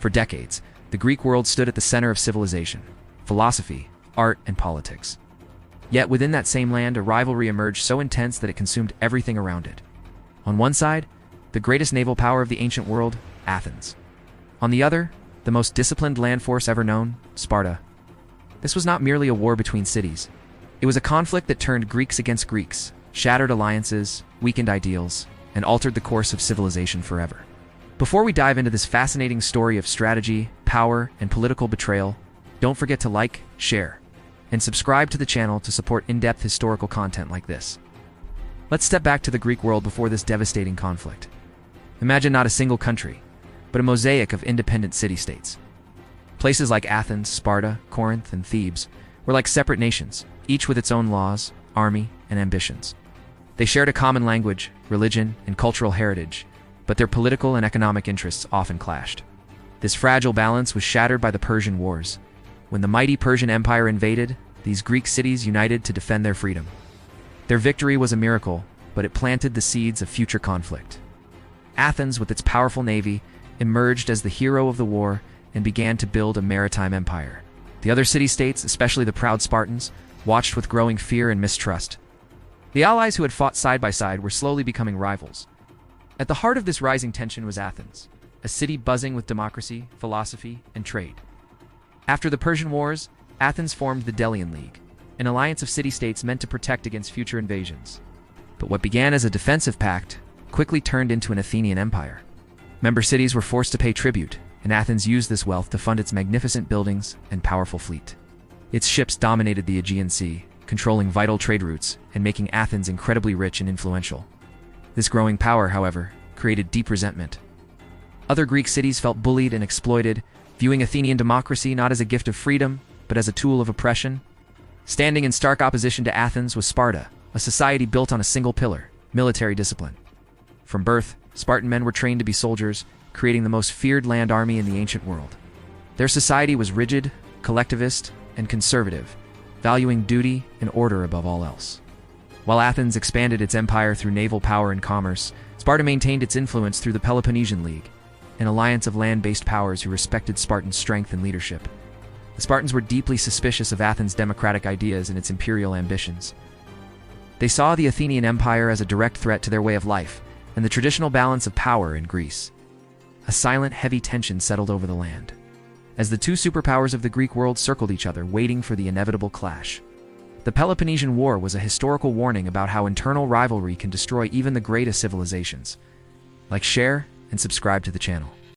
For decades, the Greek world stood at the center of civilization, philosophy, art, and politics. Yet within that same land, a rivalry emerged so intense that it consumed everything around it. On one side, the greatest naval power of the ancient world, Athens. On the other, the most disciplined land force ever known, Sparta. This was not merely a war between cities. It was a conflict that turned Greeks against Greeks, shattered alliances, weakened ideals, and altered the course of civilization forever. Before we dive into this fascinating story of strategy, power, and political betrayal, don't forget to like, share, and subscribe to the channel to support in-depth historical content like this. Let's step back to the Greek world before this devastating conflict. Imagine not a single country, but a mosaic of independent city-states. Places like Athens, Sparta, Corinth, and Thebes were like separate nations, each with its own laws, army, and ambitions. They shared a common language, religion, and cultural heritage, but their political and economic interests often clashed. This fragile balance was shattered by the Persian Wars. When the mighty Persian Empire invaded, these Greek cities united to defend their freedom. Their victory was a miracle, but it planted the seeds of future conflict. Athens, with its powerful navy, emerged as the hero of the war and began to build a maritime empire. The other city-states, especially the proud Spartans, watched with growing fear and mistrust. The allies who had fought side by side were slowly becoming rivals. At the heart of this rising tension was Athens, a city buzzing with democracy, philosophy, and trade. After the Persian Wars, Athens formed the Delian League, an alliance of city-states meant to protect against future invasions. But what began as a defensive pact quickly turned into an Athenian empire. Member cities were forced to pay tribute, and Athens used this wealth to fund its magnificent buildings and powerful fleet. Its ships dominated the Aegean Sea, controlling vital trade routes and making Athens incredibly rich and influential. This growing power, however, created deep resentment. Other Greek cities felt bullied and exploited, viewing Athenian democracy not as a gift of freedom, but as a tool of oppression. Standing in stark opposition to Athens was Sparta, a society built on a single pillar, military discipline. From birth, Spartan men were trained to be soldiers, creating the most feared land army in the ancient world. Their society was rigid, collectivist, and conservative, valuing duty and order above all else. While Athens expanded its empire through naval power and commerce, Sparta maintained its influence through the Peloponnesian League, an alliance of land-based powers who respected Spartan strength and leadership. The Spartans were deeply suspicious of Athens' democratic ideas and its imperial ambitions. They saw the Athenian Empire as a direct threat to their way of life and the traditional balance of power in Greece. A silent, heavy tension settled over the land, as the two superpowers of the Greek world circled each other, waiting for the inevitable clash. The Peloponnesian War was a historical warning about how internal rivalry can destroy even the greatest civilizations. Like, share, and subscribe to the channel.